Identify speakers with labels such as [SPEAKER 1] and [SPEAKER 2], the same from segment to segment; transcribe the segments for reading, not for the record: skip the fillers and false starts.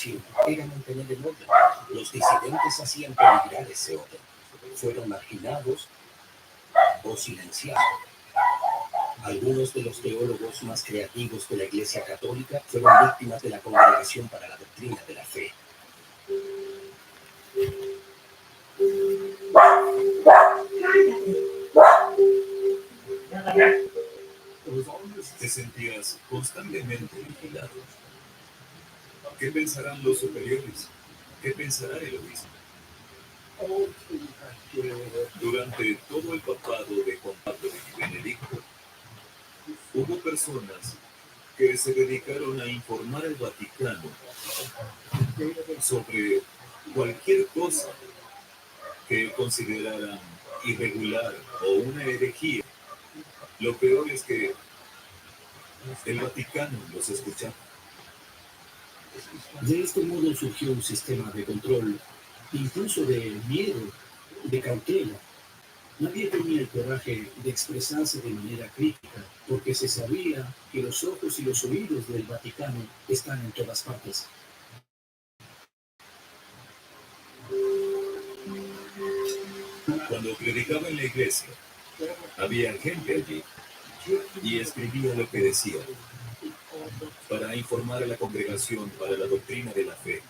[SPEAKER 1] misión era mantener el orden. Los disidentes hacían peligrar ese orden. Fueron marginados o silenciados. Algunos de los teólogos más creativos de la Iglesia Católica fueron víctimas de la Congregación para la Doctrina de la Fe.
[SPEAKER 2] Te sentías constantemente vigilado. ¿Qué pensarán los superiores? ¿Qué pensará el obispo? Durante todo el papado de Juan Pablo y Benedicto, hubo personas que se dedicaron a informar al Vaticano sobre cualquier cosa que consideraran irregular o una herejía. Lo peor es que el Vaticano los escuchaba.
[SPEAKER 1] De este modo surgió un sistema de control, incluso de miedo, de cautela. Nadie tenía el coraje de expresarse de manera crítica, porque se sabía que los ojos y los oídos del Vaticano están en todas partes.
[SPEAKER 2] Cuando predicaba en la iglesia, había gente allí y escribía lo que decía para informar a la congregación para la doctrina de la fe.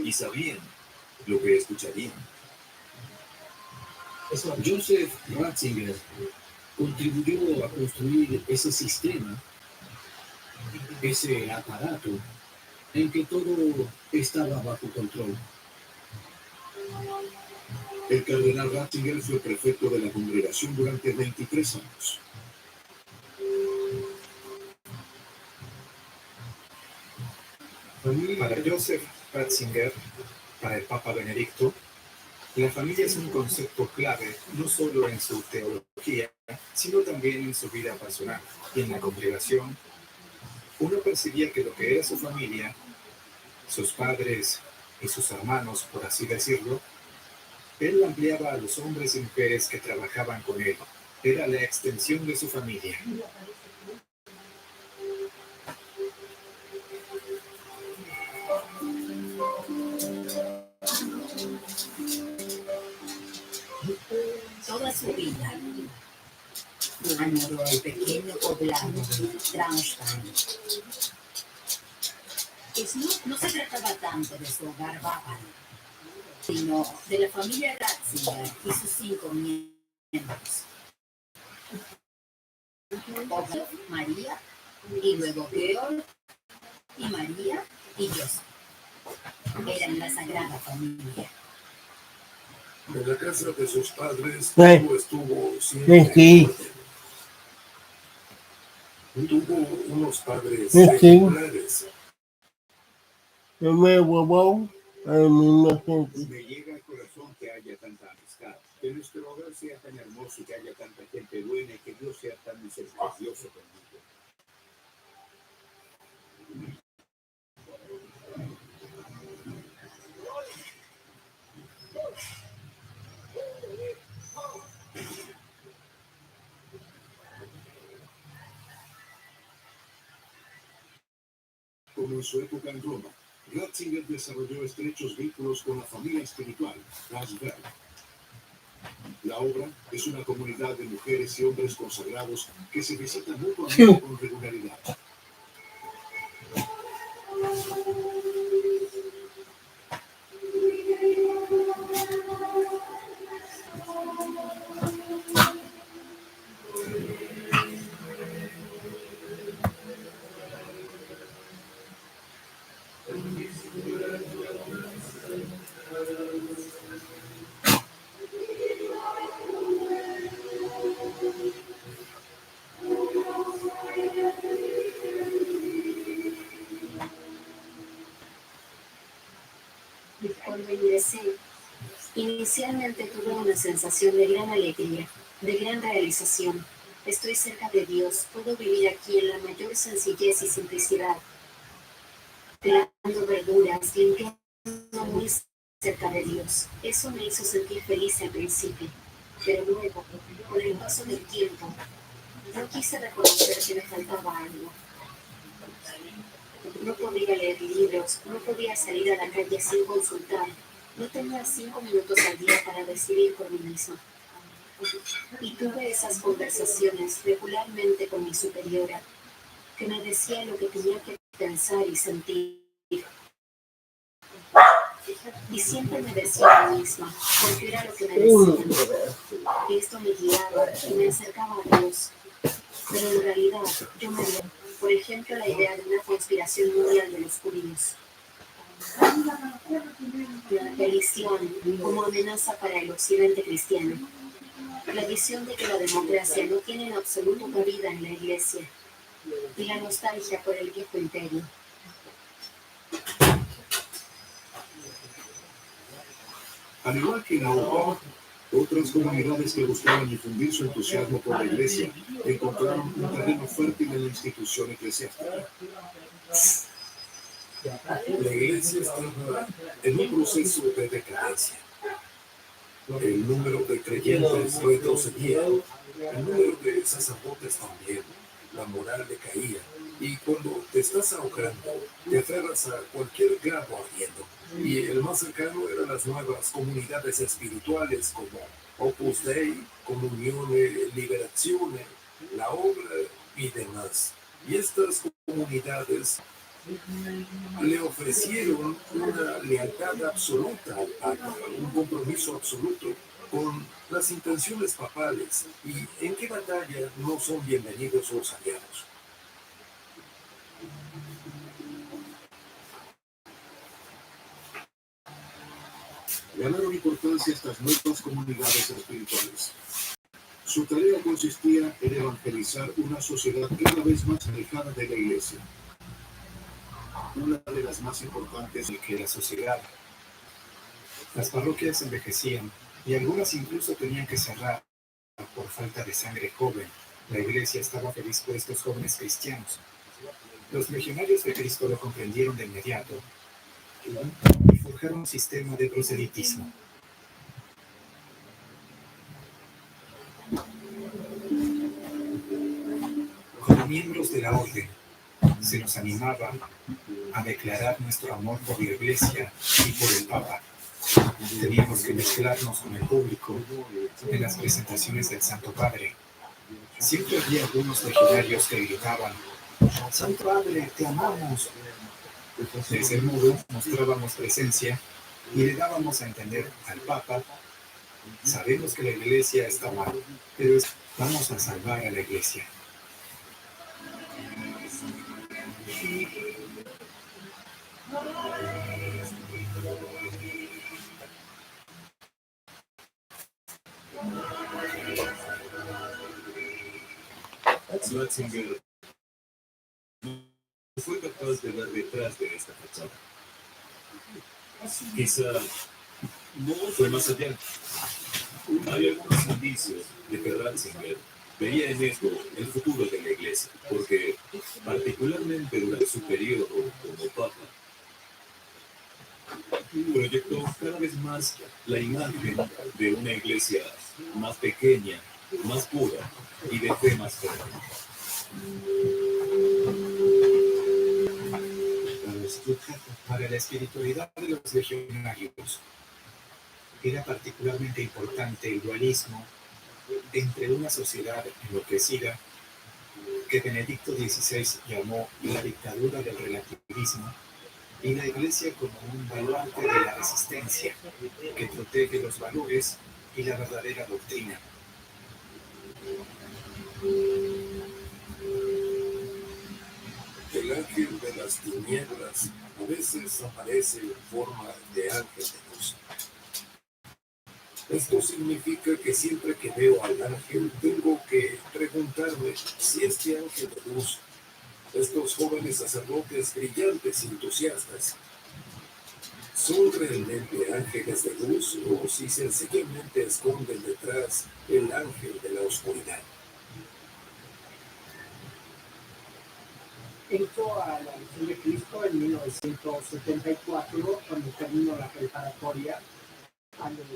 [SPEAKER 2] Y sabían lo que escucharían.
[SPEAKER 1] Joseph Ratzinger contribuyó a construir ese sistema, ese aparato, en que todo estaba bajo control. El cardenal Ratzinger fue prefecto de la congregación durante 23 años.
[SPEAKER 3] Para Joseph Ratzinger, para el Papa Benedicto, la familia es un concepto clave no solo en su teología, sino también en su vida personal. Y en la congregación, uno percibía que lo que era su familia, sus padres y sus hermanos, por así decirlo, él ampliaba a los hombres y mujeres que trabajaban con él. Era la extensión de su familia.
[SPEAKER 4] Toda su vida añoró el pequeño poblado de Traunstein. No se trataba tanto de su hogar bávaro, sino de la familia Ratzinger y sus 5 miembros. María, y luego Georg, y María, y Joseph. Eran la Sagrada Familia.
[SPEAKER 2] En la casa de sus padres estuvo siempre.
[SPEAKER 5] Sí.
[SPEAKER 2] Tuvo unos padres ejemplares.
[SPEAKER 5] Me
[SPEAKER 1] llega al corazón que haya tanta amistad, que nuestro hogar sea tan hermoso, que haya tanta gente buena y que Dios sea tan misericordioso conmigo. Como en su época en Roma, Ratzinger desarrolló estrechos vínculos con la familia espiritual, las Berg. La obra es una comunidad de mujeres y hombres consagrados que se visitan mutuamente con regularidad.
[SPEAKER 6] Cuando ingresé, inicialmente tuve una sensación de gran alegría, de gran realización. Estoy cerca de Dios, puedo vivir aquí en la mayor sencillez y simplicidad, pelando verduras, limpiando muy cerca de Dios. Eso me hizo sentir feliz al principio, pero luego, con el paso del tiempo, no quise reconocer que me faltaba algo. No podía leer libros, no podía salir a la calle sin consultar. No tenía 5 minutos al día para decidir por mí misma. Y tuve esas conversaciones regularmente con mi superiora, que me decía lo que tenía que pensar y sentir. Y siempre me decía a mí misma, porque era lo que me decían, que esto me guiaba y me acercaba a Dios. Pero en realidad yo me dio, por ejemplo, la idea de una conspiración mundial de los judíos. El Islam como amenaza para el occidente cristiano. La visión de que la democracia no tiene en absoluto cabida en la Iglesia. Y la nostalgia por el viejo imperio.
[SPEAKER 1] Al igual que en Europa, otras comunidades que buscaban difundir su entusiasmo por la Iglesia encontraron un terreno fértil en la institución eclesiástica.
[SPEAKER 2] La iglesia estaba en un proceso de decadencia. El número de creyentes retrocedía, el número de sacerdotes también, la moral decaía, y cuando te estás ahogando, te aferras a cualquier grado ardiendo. Y el más cercano eran las nuevas comunidades espirituales como Opus Dei, Comunione, Liberazione, la Obra y demás. Y estas comunidades le ofrecieron una lealtad absoluta al Papa, un compromiso absoluto con las intenciones papales. ¿Y en qué batalla no son bienvenidos los aliados?
[SPEAKER 1] Ganaron importancia estas nuevas comunidades espirituales. Su tarea consistía en evangelizar una sociedad cada vez más alejada de la Iglesia. Una de las más importantes
[SPEAKER 3] Que la sociedad. Las parroquias envejecían y algunas incluso tenían que cerrar por falta de sangre joven. La Iglesia estaba feliz por estos jóvenes cristianos. Los legionarios de Cristo lo comprendieron de inmediato y forjaron un sistema de proselitismo. Como miembros de la orden, se nos animaba a declarar nuestro amor por la Iglesia y por el Papa. Teníamos que mezclarnos con el público en las presentaciones del Santo Padre. Siempre había algunos legionarios que gritaban: «Santo Padre, te amamos». De ese modo mostrábamos presencia y le dábamos a entender al Papa: sabemos que la Iglesia está mal, pero vamos a salvar a la Iglesia.
[SPEAKER 2] Ratzinger no fue capaz de ver detrás de esta fachada. Quizá no fue más allá. Hay algunos indicios de que Ratzinger veía en esto el futuro de la Iglesia, porque particularmente durante su periodo como Papa, proyectó cada vez más la imagen de una Iglesia más pequeña, más pura y de fe más fuerte.
[SPEAKER 3] Para la espiritualidad de los legionarios era particularmente importante el dualismo entre una sociedad enloquecida, que Benedicto XVI llamó la dictadura del relativismo, y la Iglesia como un baluarte de la resistencia que protege los valores y la verdadera doctrina.
[SPEAKER 2] El ángel de las tinieblas a veces aparece en forma de ángel de luz. Esto significa que siempre que veo al ángel tengo que preguntarme si este ángel de luz, estos jóvenes sacerdotes brillantes y entusiastas, ¿son realmente ángeles de luz o si sencillamente esconden detrás el ángel de la oscuridad?
[SPEAKER 5] Entro a la Misión de Cristo en 1974, cuando termino la preparatoria a los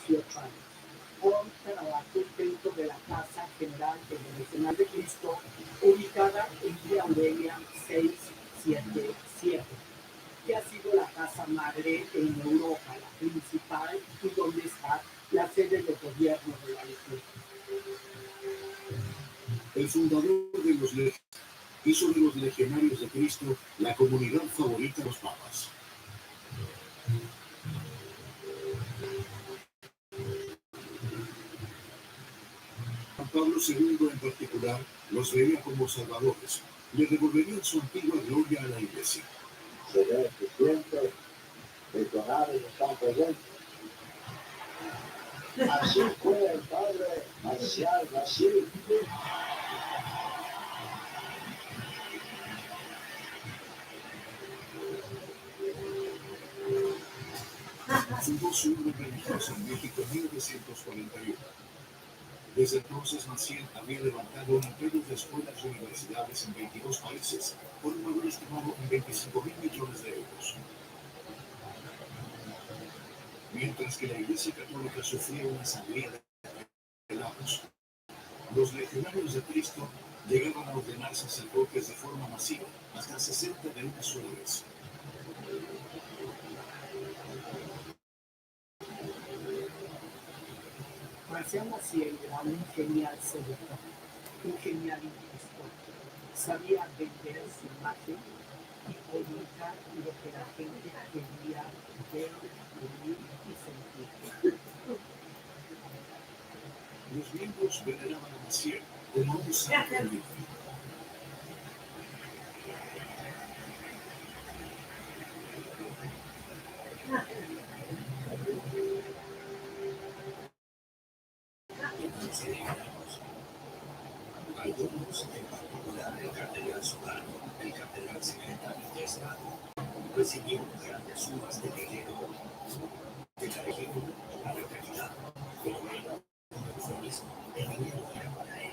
[SPEAKER 5] 18 años. Por trabajo dentro de la Casa General Internacional de Cristo, ubicada en Vía Aurelia 677. XVII, que ha sido la casa madre en Europa, la principal, y donde está la sede de gobierno de la Iglesia.
[SPEAKER 1] El fundador de los legionarios hizo de los legionarios de Cristo la comunidad favorita de los papas. Juan Pablo II en particular los veía como salvadores. Le devolverían su antigua gloria a la Iglesia.
[SPEAKER 7] Se ve que siempre legionarios están presentes. Así fue el padre Marcial Brasil.
[SPEAKER 1] Fundó su orden religiosa en México en 1941. Desde entonces, Maciel había levantado un imperio de escuelas y universidades en 22 países, por un valor estimado en 25.000 millones de euros. Mientras que la Iglesia Católica sufría una sangría de pelados, los legionarios de Cristo llegaban a ordenar sacerdotes de forma masiva, hasta 60 de una sola vez.
[SPEAKER 5] Marcial Maciel era un genial seductor, un genial impostor. Sabía vender su imagen y comunicar lo que la gente quería ver, oír y sentir.
[SPEAKER 1] Los miembros veneraban a Maciel como un santo vivo. Algunos, en particular el cardenal Solano, el cardenal secretario de Estado, recibieron grandes sumas de dinero de la región a la caridad, pero él, con eufemismo, el dinero era para él.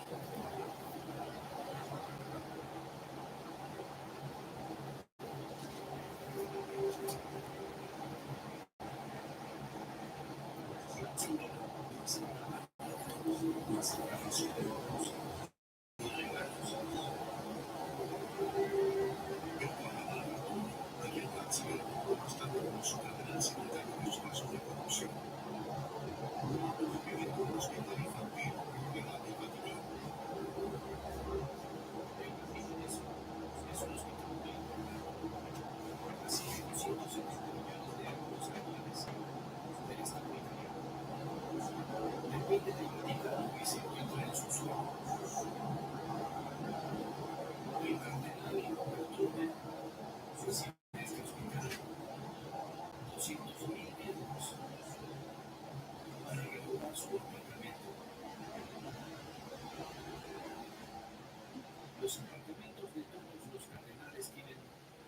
[SPEAKER 1] Los apartamentos de todos los cardenales tienen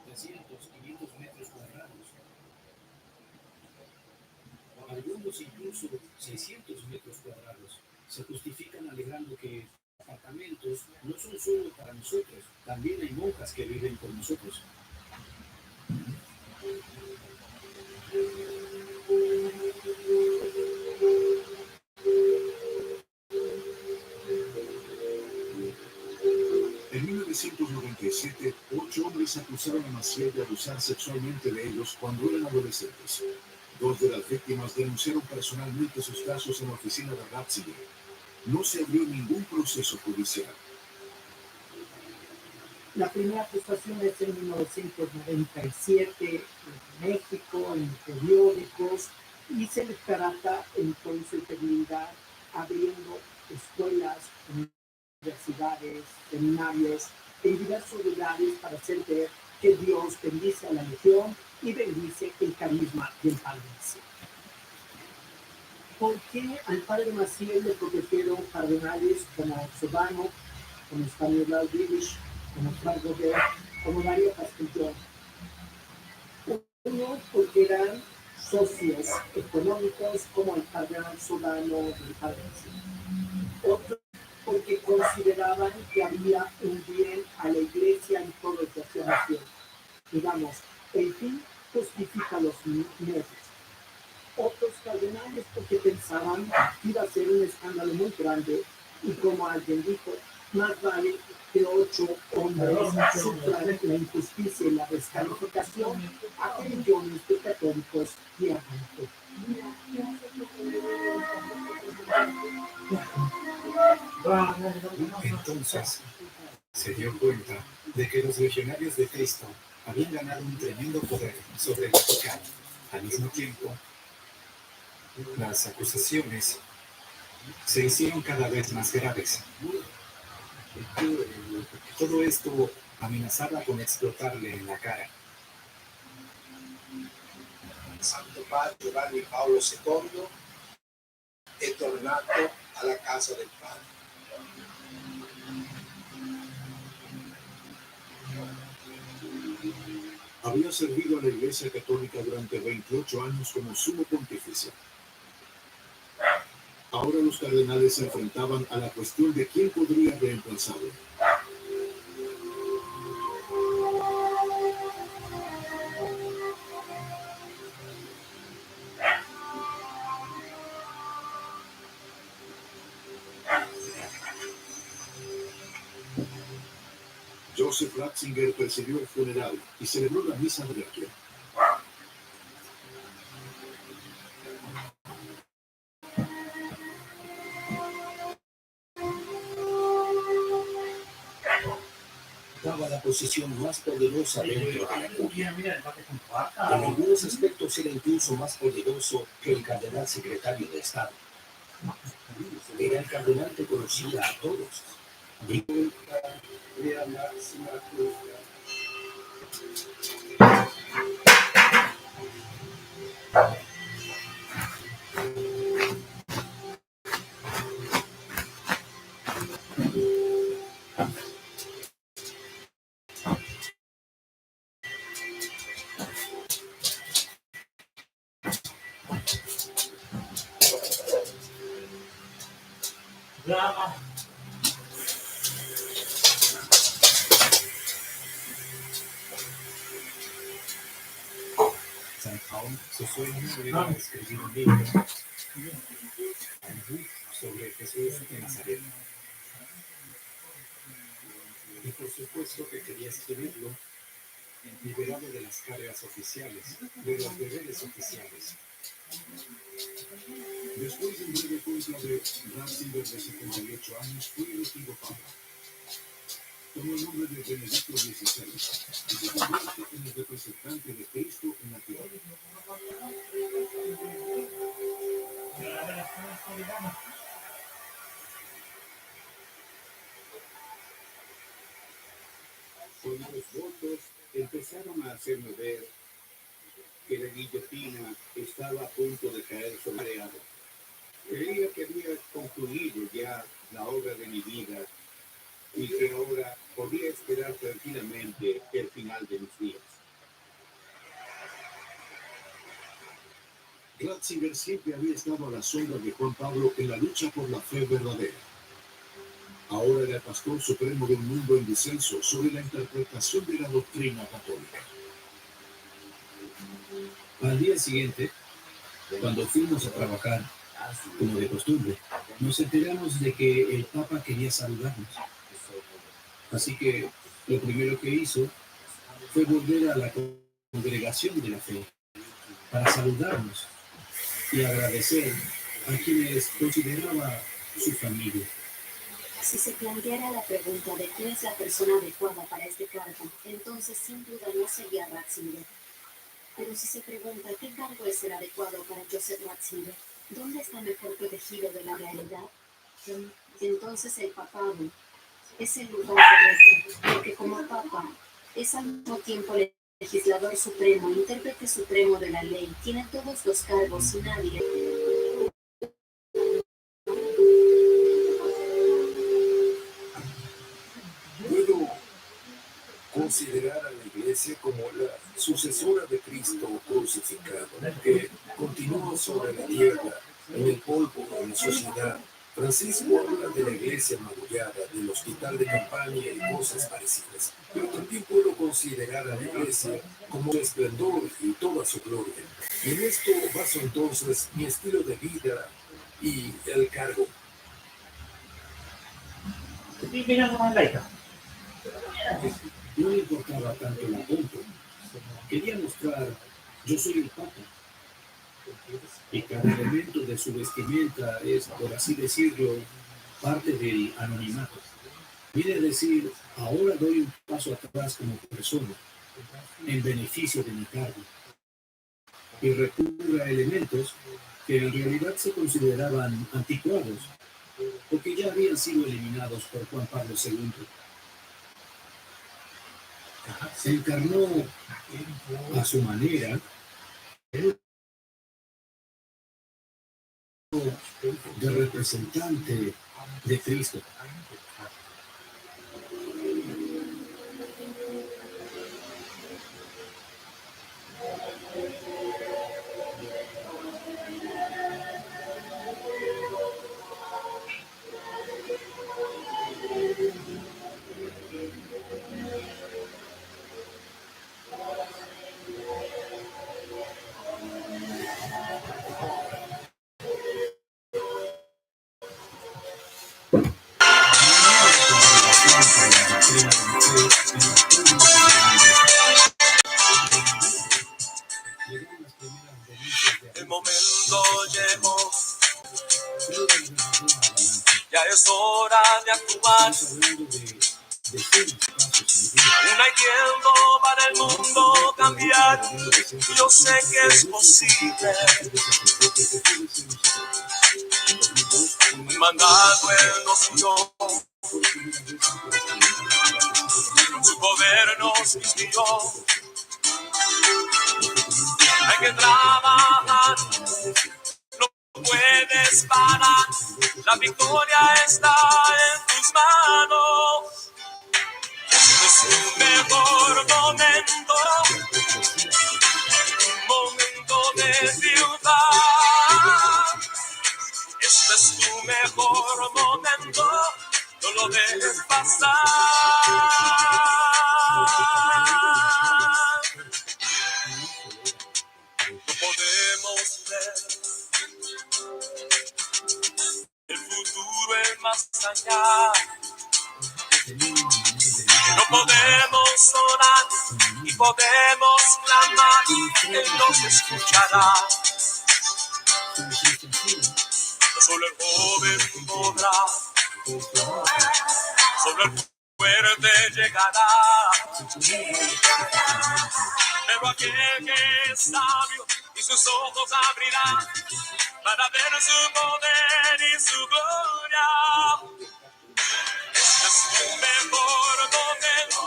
[SPEAKER 1] 300, 500 metros cuadrados. Algunos incluso 600 metros cuadrados. Se justifican alegando que apartamentos no son solo para nosotros, también hay monjas que viven con nosotros. En 1997, 8 hombres acusaron a Maciel de abusar sexualmente de ellos cuando eran adolescentes. 2 de las víctimas denunciaron personalmente sus casos en la oficina de Ratzinger. No se abrió ningún proceso judicial.
[SPEAKER 5] La primera acusación es en 1997 en México, en periódicos, y se les trata entonces de brindar abriendo escuelas, universidades, seminarios en diversos lugares para hacer ver que Dios bendice a la legión y bendice el carisma del Padre Maciel. ¿Por qué al Padre Maciel le protegieron cardenales como Solano, como Stanislaw Dziwisz, como Frank Godet, como Mario Castellón? Uno, porque eran socios económicos como el cardenal Solano del Padre Maciel. Otro, porque consideraban que había un bien a la Iglesia en todo el que hacían bien. Digamos, el fin justifica los medios. Otros cardenales porque pensaban que iba a ser un escándalo muy grande y como alguien dijo, Más vale que 8 hombres sufran la injusticia y la descalificación a que millones de católicos diariamente.
[SPEAKER 3] Entonces se dio cuenta de que los legionarios de Cristo habían ganado un tremendo poder sobre el Vaticano. Al mismo tiempo, las acusaciones se hicieron cada vez más graves. Todo esto amenazaba con explotarle en la cara.
[SPEAKER 8] Santo Padre Giovanni Paolo II è tornato alla casa del Padre.
[SPEAKER 2] Había servido a la Iglesia Católica durante 28 años como sumo pontífice. Ahora los cardenales se enfrentaban a la cuestión de quién podría reemplazarlo. Joseph Ratzinger presidió el funeral y celebró la misa de requiem.
[SPEAKER 1] Ocupaba la posición más poderosa dentro de la curia. En algunos aspectos era incluso más poderoso que el cardenal secretario de Estado. Era el cardenal que conocía a todos.
[SPEAKER 3] San Paul, su sueño era escribir un libro sobre Jesús de Nazaret. Y por supuesto que quería escribirlo liberado de las cargas oficiales, de los deberes oficiales.
[SPEAKER 2] Después de un breve cónclave, Ratzinger, de 78 años, fue elegido papa. Tomó el nombre de Benedicto XVI y se convierte en el representante de Cristo en la tierra.
[SPEAKER 9] Cuando los votos empezaron a hacerme ver que la guillotina estaba a punto de caer sobre el agua, creía que había concluido ya la obra de mi vida y que ahora podía esperar tranquilamente el final de mis días.
[SPEAKER 2] Ratzinger siempre había estado a la sombra de Juan Pablo en la lucha por la fe verdadera. Ahora era el pastor supremo de un mundo en disenso sobre la interpretación de la doctrina católica.
[SPEAKER 1] Al día siguiente, cuando fuimos a trabajar, como de costumbre, nos enteramos de que el Papa quería saludarnos. Así que lo primero que hizo fue volver a la congregación de la fe para saludarnos y agradecer a quienes consideraba su familia.
[SPEAKER 6] Si se planteara la pregunta de quién es la persona adecuada para este cargo, entonces sin duda no sería Ratzinger. Pero si se pregunta qué cargo es el adecuado para Joseph Ratzinger, ¿dónde está mejor protegido de la realidad? Entonces el papado es el lugar correcto, porque como papa es al mismo tiempo legislador supremo, intérprete supremo de la ley, tiene todos los cargos y nadie.
[SPEAKER 2] Puedo considerar a la Iglesia como la sucesora de Cristo crucificado, que continúa sobre la tierra, en el polvo, en la sociedad. Francisco habla de la Iglesia magullada, del hospital de campaña y cosas parecidas. Pero también puedo considerar a la Iglesia como su esplendor y toda su gloria. Y en esto baso entonces mi estilo de vida y el cargo.
[SPEAKER 1] No le importaba tanto la pompa. Quería mostrar, yo soy el Papa. Y cada elemento de su vestimenta es, por así decirlo, parte del anonimato. Quiere decir, ahora doy un paso atrás como persona, en beneficio de mi cargo, y recurro a elementos que en realidad se consideraban anticuados, porque ya habían sido eliminados por Juan Pablo II. Se encarnó a su manera de representante de Cristo.
[SPEAKER 10] El momento llegó, ya es hora de actuar. Aún hay tiempo para el mundo cambiar. Yo sé que es posible. Un mandato él nos dio, su poder nos inspiró. Hay que trabajar, no puedes parar. La victoria está en tus manos. Es tu mejor momento, momento de triunfar. Este es tu mejor momento, no lo dejes pasar. No podemos ver el futuro es más allá. No podemos orar y podemos clamar, Él nos escuchará. No solo el joven podrá, solo el fuerte llegará. Pero aquel que es sabio y sus ojos abrirá para ver su poder y su gloria. Este es tu mejor momento,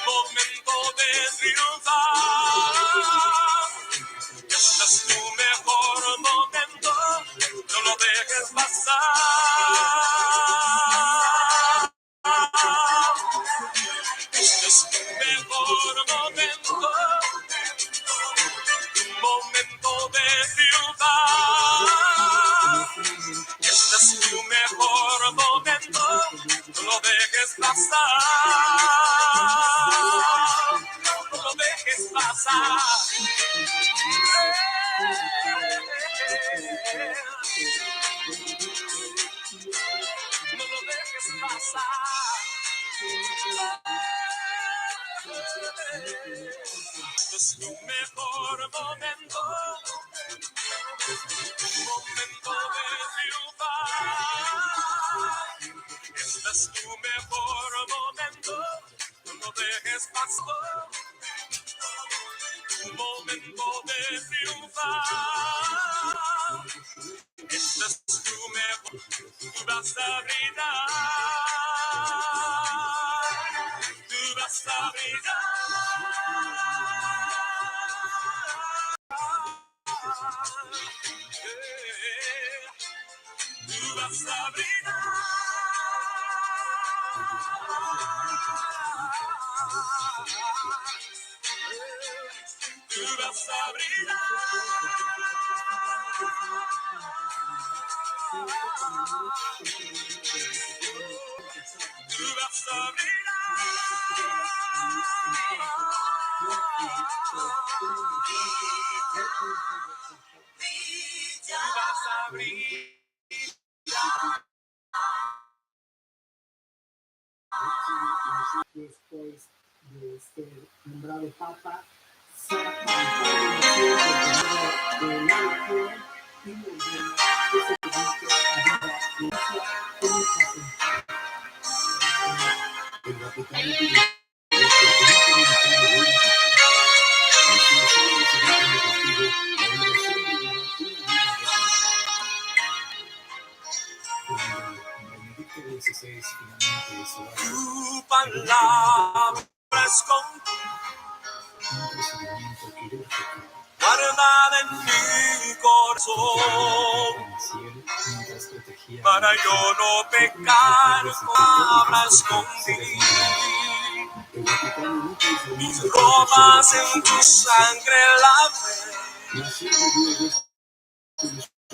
[SPEAKER 10] momento de triunfar. Este es tu mejor momento, no lo dejes pasar. Este es tu mejor momento, momento de triunfar. Este es tu mejor momento, no lo dejes pasar. No lo dejes pasar. No lo dejes pasar. Este es tu mejor momento, momento de triunfar. Este es tu mejor momento, no lo dejes pasar. Tu momento de triunfar. Este es tu mejor, tú vas a brillar. Tú vas a brillar. Tú vas a brillar. Tú vas a brillar. Tú vas a brillar. Tú vas a brillar.
[SPEAKER 5] después de ser nombrado papa, saca al padre Inocente de la legión y le ordena que se dedique a vida laica comunicación.
[SPEAKER 1] El Vaticano tuvo el comunicado olímpico. Así solo recibió como castigo la obligación de llevar una vida religiosa. Cuando Benedicto XVI finalmente se va,
[SPEAKER 10] Tu palabra es
[SPEAKER 1] un procedimiento quirúrgico
[SPEAKER 10] guardada en mi corazón,
[SPEAKER 1] en el cielo mientras protegía
[SPEAKER 10] para yo no pecar con palabras escondidas.
[SPEAKER 1] El Vaticano nunca informó
[SPEAKER 10] Mis
[SPEAKER 1] de
[SPEAKER 10] ropas en tu sangre lavé
[SPEAKER 1] naciendo luego de su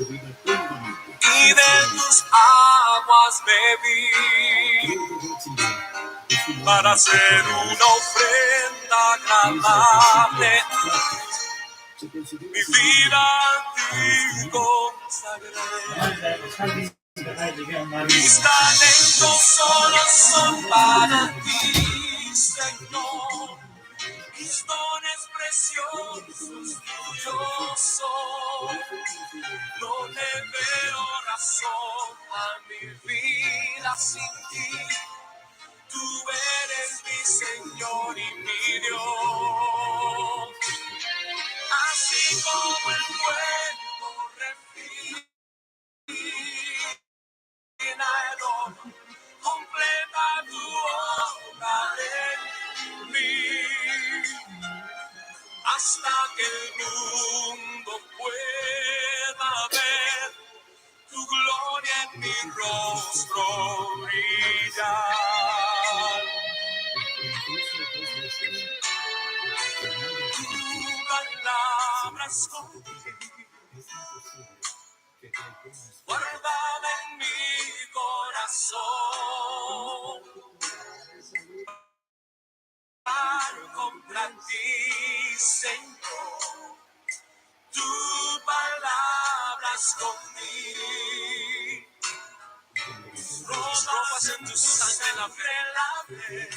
[SPEAKER 1] vida plenamente.
[SPEAKER 10] y de tus aguas bebí para hacer una ofrenda agradable. Mi vida a ti consagré. Mis talentos solo son para ti, Señor. Mis dones preciosos tuyos son. No le veo razón a mi vida sin ti. Tú eres mi Señor y mi Dios. Así como el fuego refina el oro, completa tu obra en mí, hasta que el mundo pueda ver tu gloria en mi rostro brillar. Tu palabra escondida, guardada en mi corazón, contra ti, Señor. Tu palabra escondí, ropas en tu sangre la lavé,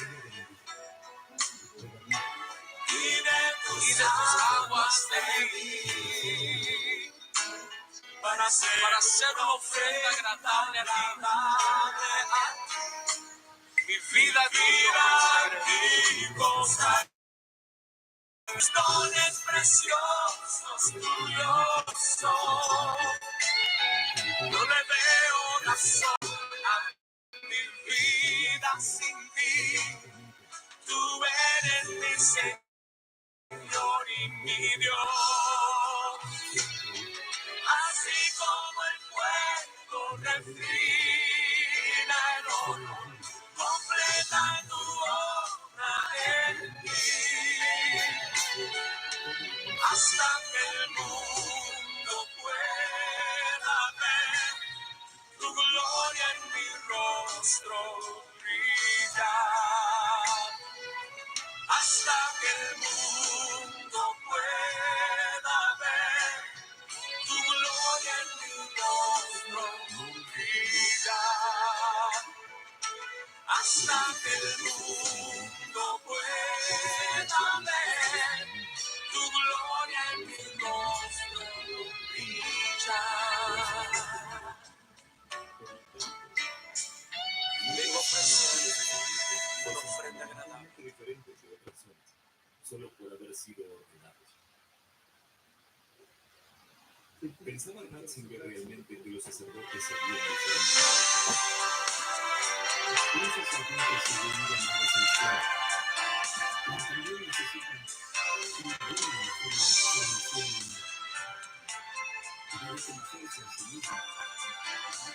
[SPEAKER 10] y de tus aguas bebí, para hacer una ofrenda agradable a ti. Mi vida y consagré. Mis dones preciosos tuyos son. No le veo razón a mi vida sin ti. Tú eres mi Señor y mi Dios. Así como el fuego refina el oro, completa tu obra en mí, hasta que el mundo pueda ver tu gloria en mi rostro brillar. Hasta que el mundo pueda ver tu gloria en mi rostro brillar. Hasta que el mundo pueda ver tu gloria en mi rostro brillar. Vengo a ofrecer una ofrenda agradable.
[SPEAKER 2] Diferentes de otras zonas, solo por haber sido ordenados. ¿Pensaba Ratzinger realmente que los sacerdotes sabían diferente? Un sacerdote se ve llamados a estar, pero también necesitan una buena formación y debe conocerse a sí mismo.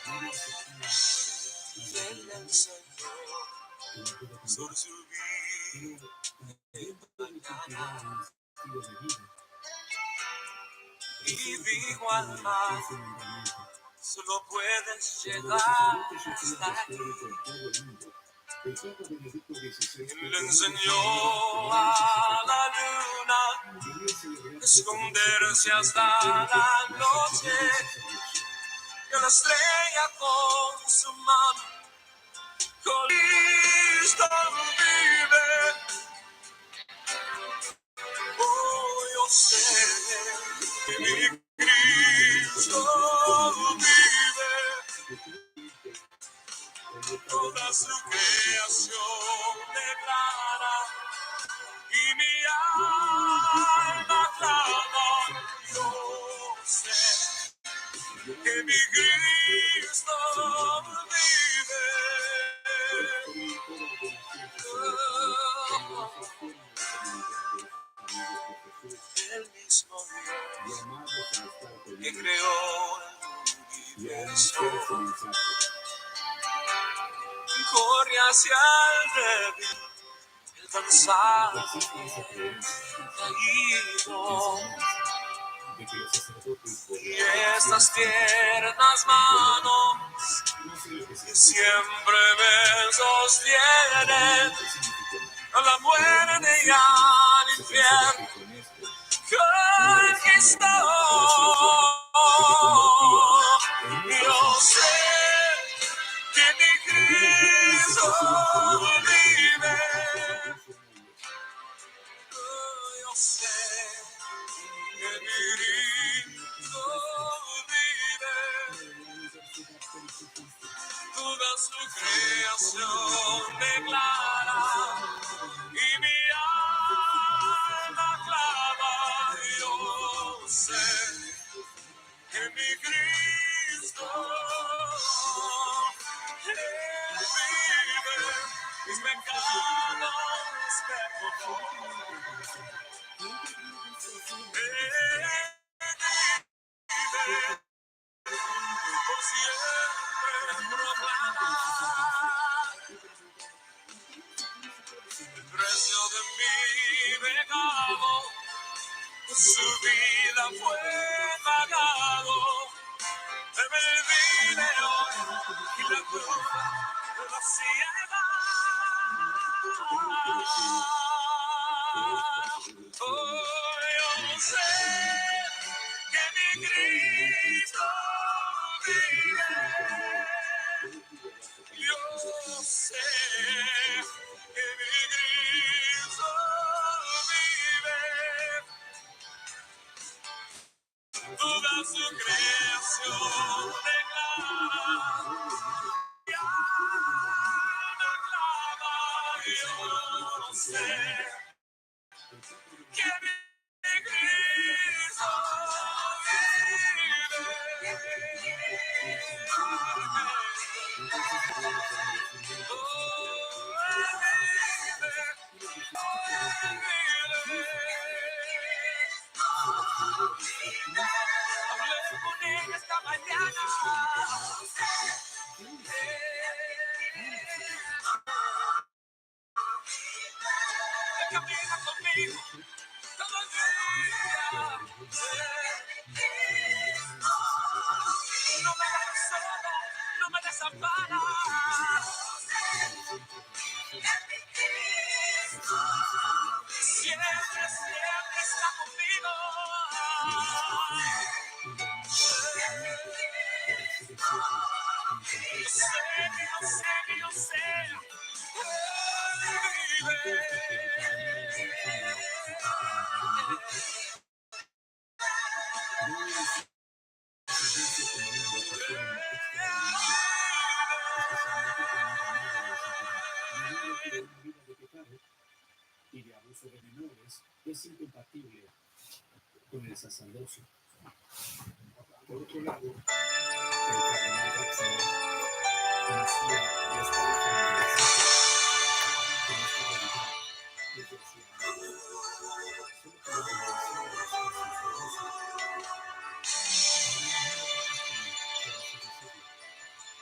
[SPEAKER 2] Debe aceptar
[SPEAKER 10] Él le enseñó sobre su vida. Y dijo al mar, solo puedes llegar hasta aquí. Él le enseñó a la luna esconderse hasta la noche, y a la estrella con su mano, con Cristo vivo. sé que mi Cristo vive, toda su creación declara y mi alma clama. Yo sé que mi Cristo vive. El mismo Dios que creó el universo corre hacia el débil, el cansado, caído. Y estas tiernas manos que siempre me sostienen a la muerte y al infierno. Conquistó. Yo sé que mi Cristo vive. Yo sé que mi Cristo vive. Toda su creación declara y mi alma clama. Yo sé que mi Cristo vive. Mis pecados perdonó. Por siempre proclama el precio de mi pecado, su vida fue pagado, el video y la cruz de la ciega. Yo sé que mi Cristo vive. Yo sé que mi Cristo vive. Toda su creación declara. Y alma clama. Yo sé que mi Cristo vive. Hablé con él esta mañana. Él camina conmigo todo el día. No me deja solo, no me desampara. Siempre, siempre está conmigo. Yo sé.
[SPEAKER 3] Y de abuso de menores es incompatible con el sacerdocio. Por otro lado, el cardenal Ratzinger conocía y estaba familiarizado con esta realidad desde hacía años. Solo por la revelación de los casos de abuso,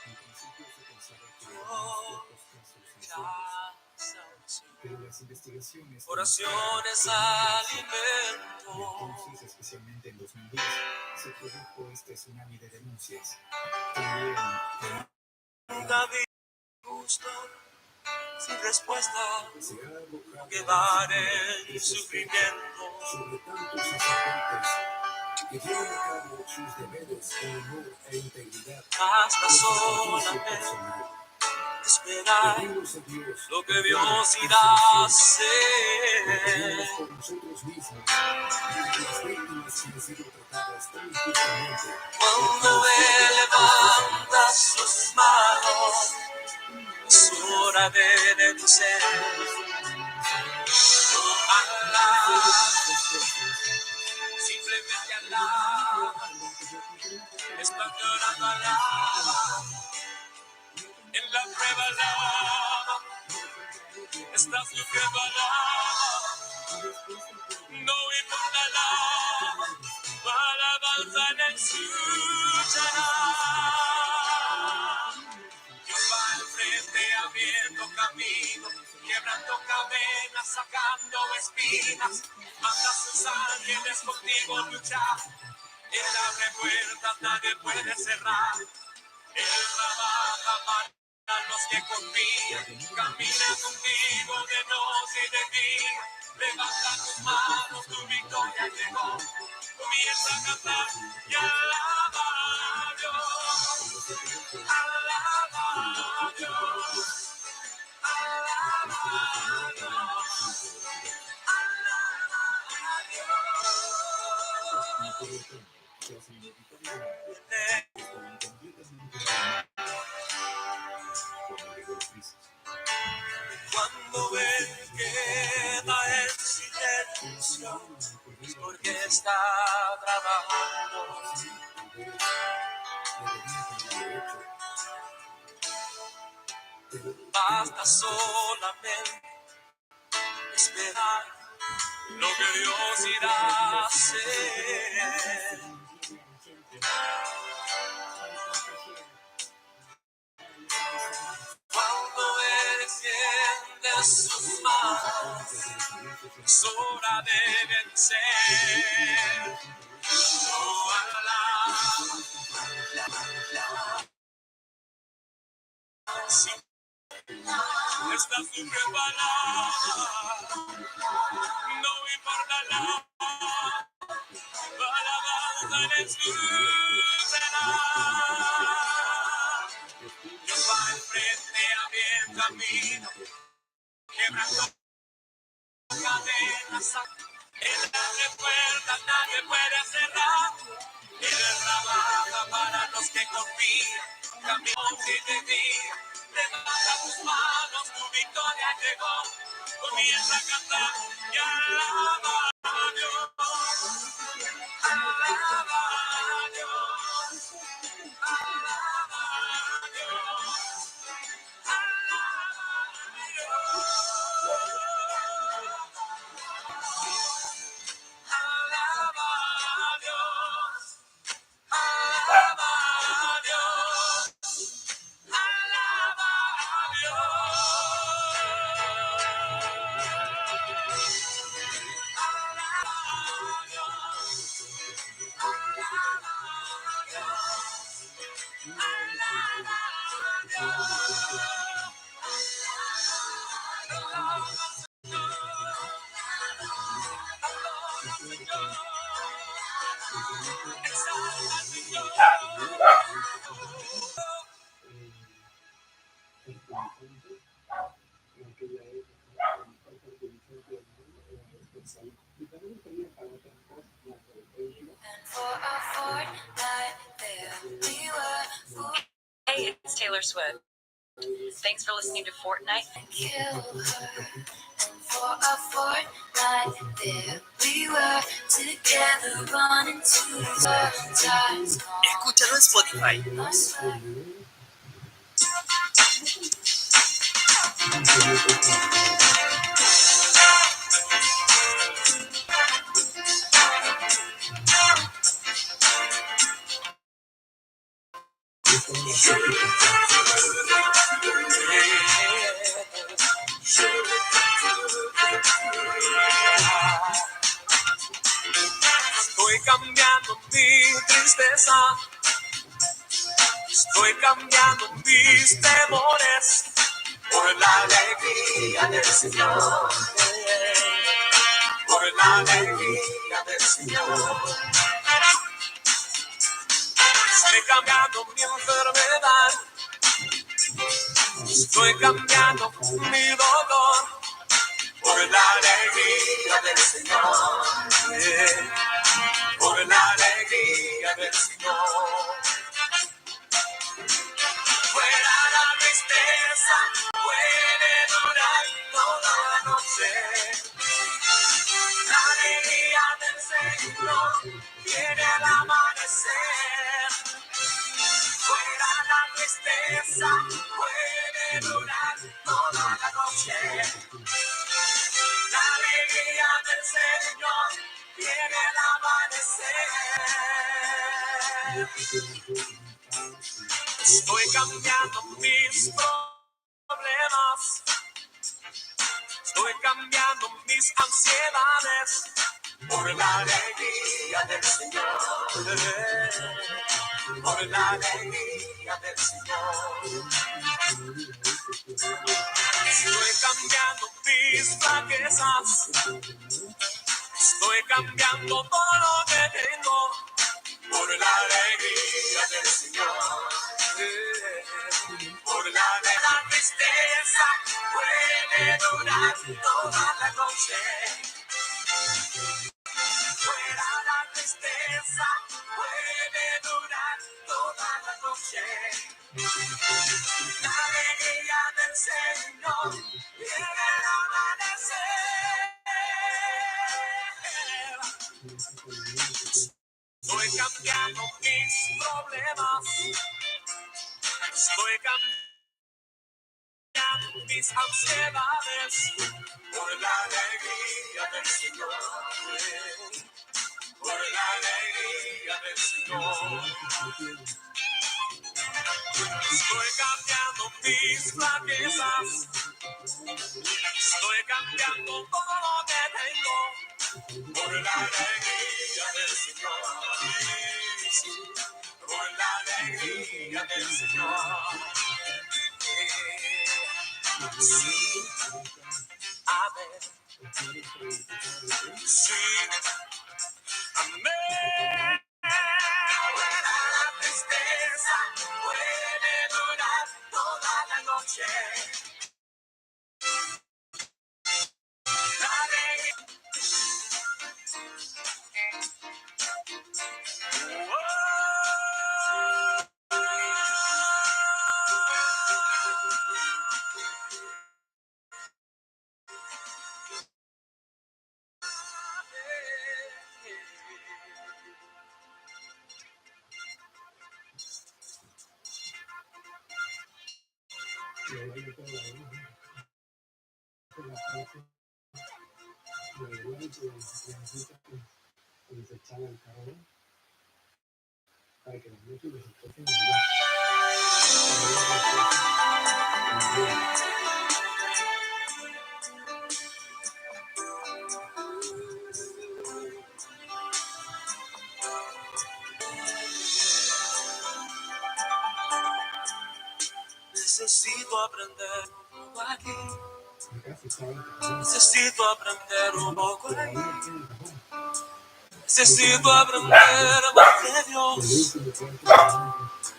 [SPEAKER 3] en principio se pensaba que había pocos casos aislados, pero las investigaciones
[SPEAKER 10] Oraciones alimento.
[SPEAKER 3] y entonces, especialmente en 2010, se produjo este tsunami de denuncias. También
[SPEAKER 10] David justo, sin respuesta,
[SPEAKER 3] se ha abocado
[SPEAKER 10] quedar en sufrimiento.
[SPEAKER 1] Sobre tantos sacerdotes que llevan a cabo sus deberes con honor e integridad,
[SPEAKER 10] Basta
[SPEAKER 1] con
[SPEAKER 10] solamente
[SPEAKER 1] sacrificio personal,
[SPEAKER 10] esperar
[SPEAKER 1] pedimos a Dios
[SPEAKER 10] lo que
[SPEAKER 1] que
[SPEAKER 10] Dios
[SPEAKER 1] nos
[SPEAKER 10] irá a
[SPEAKER 1] conceda,
[SPEAKER 10] hacer.
[SPEAKER 1] pedimos por nosotros mismos,
[SPEAKER 3] han sido tratadas tan injustamente.
[SPEAKER 10] Cuando Él levanta sus manos, es hora de vencer. Alá, simplemente Alá, está llorando Alá, en la prueba Alá, está sufriendo Alá, no importa Alá, para avanzar en su Dios va al frente abriendo camino, quebrando cadenas, sacando espinas, manda sus ángeles contigo luchar. Él abre puertas, nadie puede cerrar. Él trabaja para los que confían, camina contigo de noche y de día. Levanta tus manos, tu victoria llegó. Comienza a cantar y alaba a Dios. Alaba a Dios. Alaba a Dios. Alaba a Dios. Cuando Él queda en silencio, es porque está trabajando. Basta solamente esperar lo que Dios irá a hacer. Cuando Él extiende sus manos, es hora de vencer. Oh, Alá. Si estás sufriendo Alá, no importa Alá, para avanzar en su Dios va al frente abriendo camino, quebrando cadenas. Él abre puertas, nadie puede cerrar. Él trabaja para los que confían. Camino sin día, levanta tus manos, tu victoria llegó. Comienza a cantar y alaba a Dios. Alaba a Dios. Alaba a Dios. Alaba a Dios. Alaba a Dios. Alaba a Dios. Alaba a
[SPEAKER 11] Hey, it's Taylor Swift. Thanks for listening to Fortnite. For a fortnight there we were together running to the stars. Escúchalo en Spotify.
[SPEAKER 10] Estoy cambiando mi tristeza, estoy cambiando mis temores por la alegría del Señor, por la alegría del Señor. Estoy cambiando mi enfermedad, estoy cambiando mi dolor por la alegría del Señor. Señor, viene el amanecer. Fuera la tristeza, puede durar toda la noche. La alegría del Señor viene el amanecer. Estoy cambiando mis problemas. Estoy cambiando mis ansiedades por la alegría del Señor. Por la alegría del Señor. Estoy cambiando mis flaquezas. Estoy cambiando todo lo que tengo por la alegría del Señor. Por la tristeza puede durar toda la noche. Fuera la tristeza puede durar toda la noche. La alegría del Señor viene al amanecer. Estoy cambiando mis problemas. Estoy cambiando mis ansiedades por la alegría del Señor. Por la alegría del Señor. Estoy cambiando mis flaquezas. Estoy cambiando todo lo que tengo por la alegría del Señor. Por la alegría del Señor. Sí, amén. Sí, amén. Fuera la tristeza puede durar toda la noche. La alegría.
[SPEAKER 5] Para que los muchos les escuchen.
[SPEAKER 10] Necesito aprender un poco aquí. Necesito aprender un poco aquí. Necesito aprender más de Dios.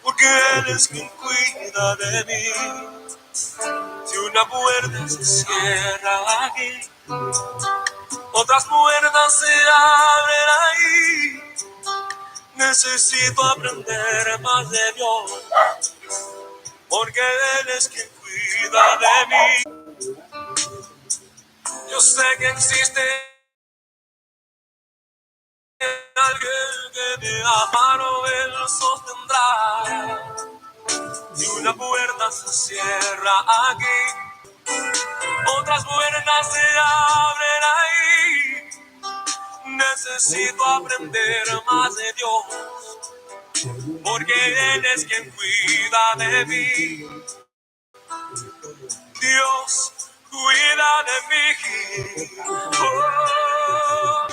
[SPEAKER 10] Porque Él es quien cuida de mí. Si una puerta se cierra aquí, otras puertas se abren ahí. Necesito aprender más de Dios. Porque Él es quien cuida de mí. Yo sé que existe alguien que me amará, Él sostendrá. Si una puerta se cierra aquí, otras puertas se abren ahí. Necesito aprender más de Dios. Porque Él es quien cuida de mí. Dios cuida de mí. Oh,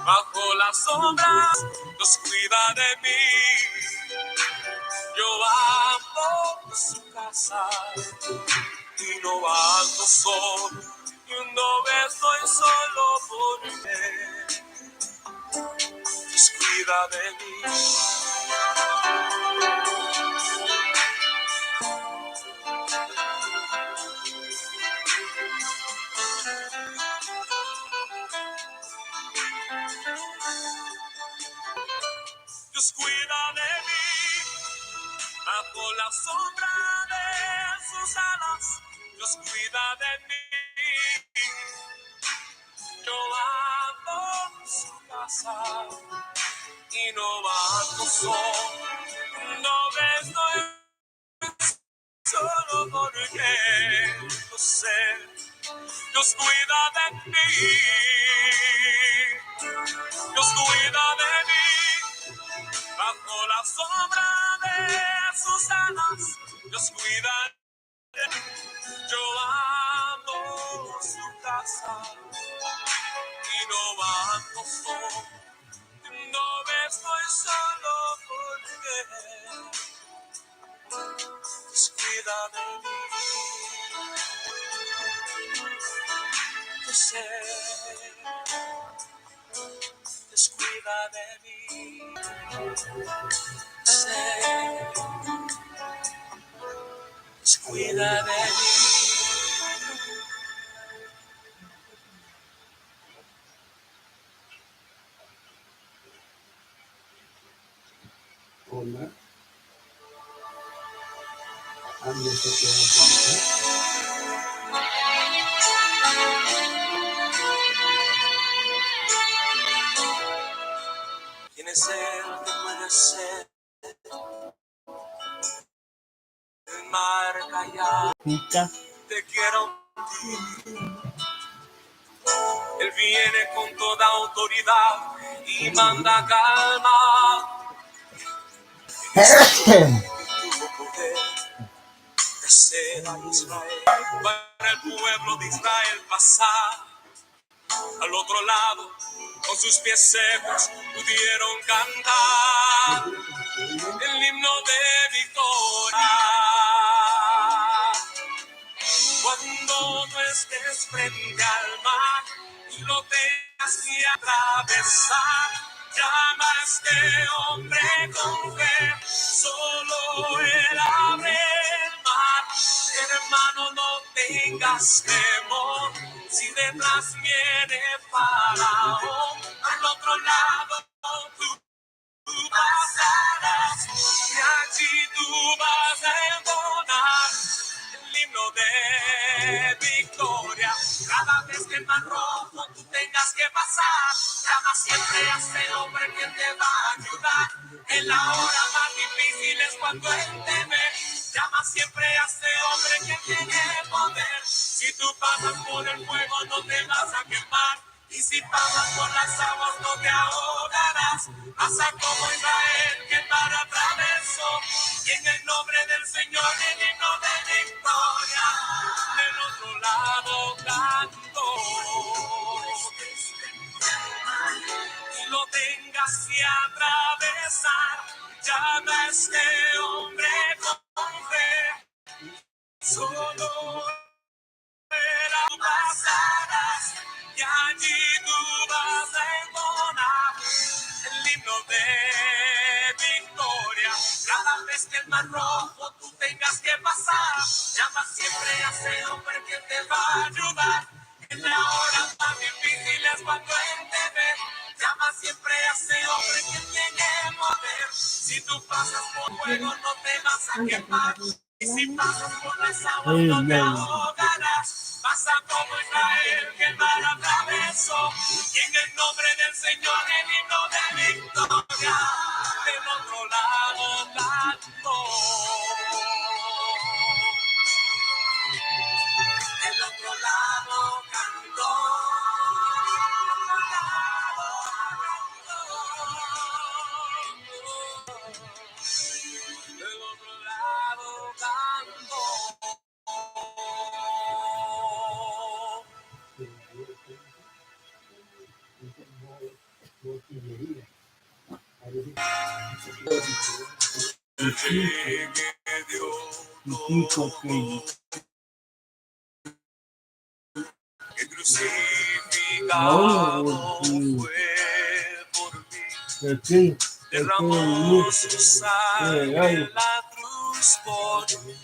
[SPEAKER 10] bajo las sombras, Dios cuida de mí. Yo ando en su casa y no ando solo. Y no estoy solo por Él. Dios cuida de mí. Dios cuida de mí, bajo la sombra de sus alas. Dios cuida de mí. Yo ando en su casa casa y no bando son. No ves, no es solo porque no sé, Dios cuida de mí, Dios cuida de mí, bajo la sombra de sus alas, Dios cuida de mí. Yo amo su casa y no ando solo. No me estoy solo porque descuida de mí. Yo sé, descuida de mí. Sé, descuida de mí.
[SPEAKER 1] Hola. Ando se queda por aquí.
[SPEAKER 10] ¿Quién es el que puede ser el mar callado? Te quiero. Él viene con toda autoridad y manda calma. Tuvo poder de ser a Israel, para el pueblo de Israel pasar al otro lado. Con sus pies secos pudieron cantar el himno de victoria. Cuando no estés frente al mar y lo tengas que atravesar, llama a este hombre con fe, solo él abre el mar. Hermano, no tengas temor, si detrás viene Faraón, al otro lado tú pasarás y allí tú vas a entonar el himno de victoria. Cada vez que el mar rojo tú tengas que pasar, llama siempre a ese hombre que te va a ayudar. En la hora más difícil es cuando él te ve. Llama siempre a ese hombre que tiene poder. Si tú pasas por el fuego no te vas a quemar, y si pasas por las aguas no te ahogarás. Pasa como Israel que mar atravesó, y en el nombre del Señor el himno de victoria del otro lado cantó. Y lo tengas que atravesar, llama a este hombre con fe, solo tú pasarás y allí tú vas a entonar el himno de victoria. Cada vez que el mar rojo tú tengas que pasar, llama siempre a ese hombre que te va a ayudar. En la hora más difícil es cuando él te ve. Llama siempre a ese hombre que tiene poder. Si tú pasas por fuego no te vas a quemar, y si pasas por las aguas no te ahogarás. Pasa como Israel que el mar atravesó, y en el nombre del Señor el himno de victoria del otro lado cantó. Del otro lado cantó. Del otro lado cantó. Que crucificado fue por mí, derramó su sangre en la cruz por mí,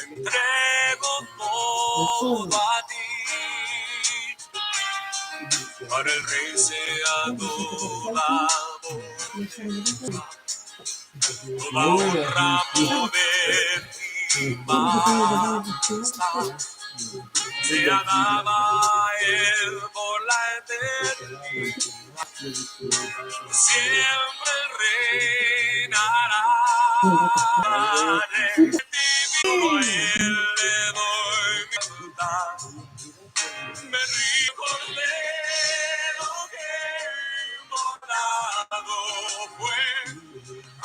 [SPEAKER 10] entrego todo a ti. Para el Rey sea toda honra, poder y majestad. te alaba Él por la eternidad, siempre reinará. Como Él le doy mi verdad, me río cordero que inmolado fue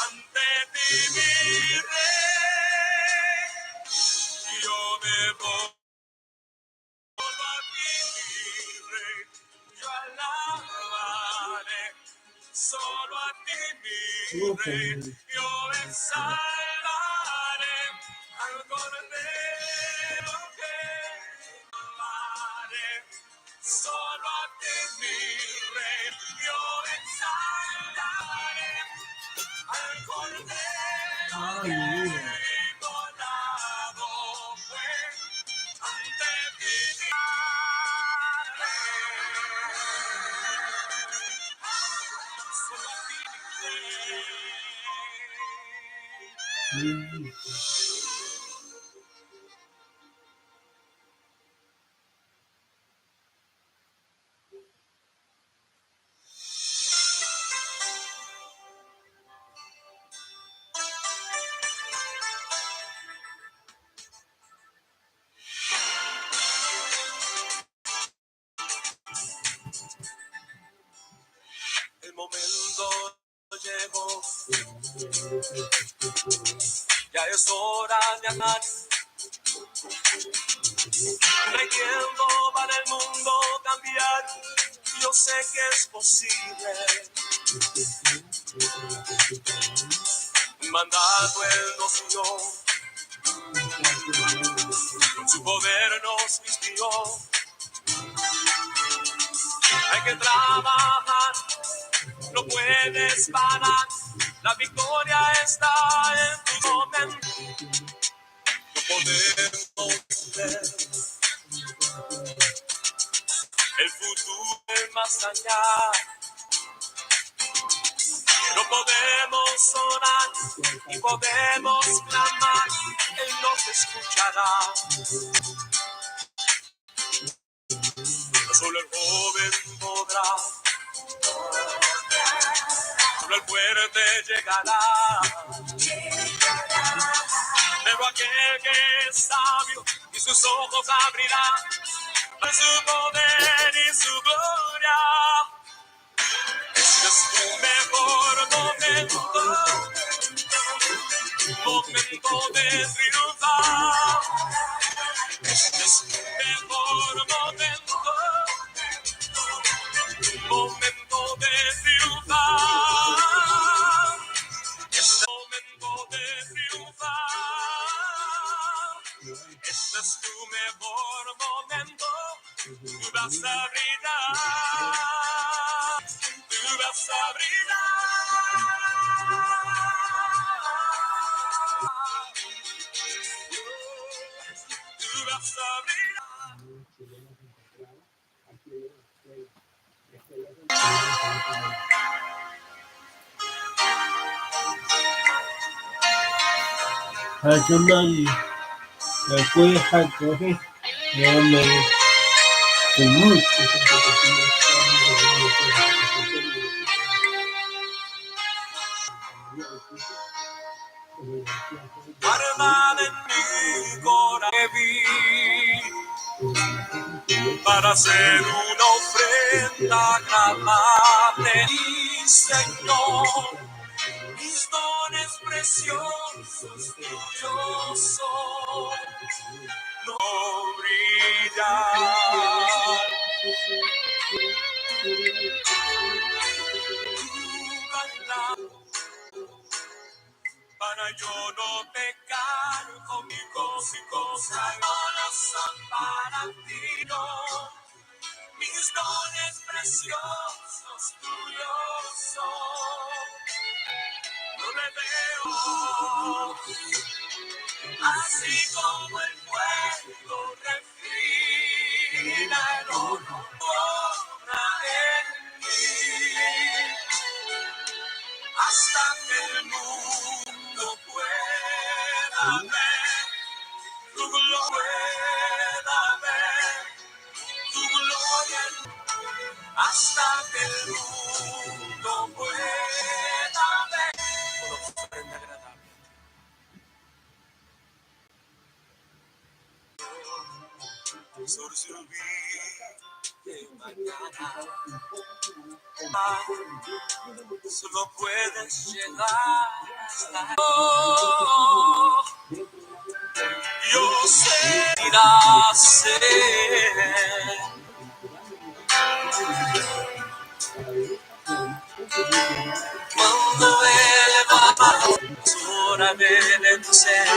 [SPEAKER 10] ante ti, mi rey, yo me pongo a ti, mi rey, yo alabaré solo a ti, mi rey, yo exaltaré al cordero que alabaré solo a ti, mi rey, yo exaltaré al cordero que inmolado fue ante ti, mi solo a ti, mi rey. El momento llegó, ya es hora de andar. No hay tiempo para el mundo cambiar. Yo sé que es posible. Mandado Él nos dio, con su poder nos vistió. Hay que trabajar, no puedes parar. La victoria está en tu momento. No podemos ver el futuro más allá. No podemos orar y podemos clamar. Él nos escuchará. No solo el joven podrá, solo el fuerte llegará. Pero aquel que es sabio y sus ojos abrirá para su poder y su gloria. Este es tu mejor momento de triunfar. Este es tu mejor momento de triunfar. Este momento de triunfar. Este es tu mejor momento. Tú vas a brillar. Tú vas a brillar. Tú vas a
[SPEAKER 5] Hacımdan koyu hakkı yani kumur.
[SPEAKER 10] armada en mi corazón para hacer una ofrenda agradable. Y Señor, mis dones preciosos tuyos son, no brillar. Para yo no pecar con mis cosas, no son para ti, no. Mis dones preciosos tuyos son. No le veo así como el fuego refina el oro. Obra en mí hasta que el mundo pueda ver tu gloria. hasta que el mundo pueda ver una ofrenda agradable. Sorsurví de mañana, solo puedes llegar hasta yo sé irá a ser cuando Él va es hora de vencer.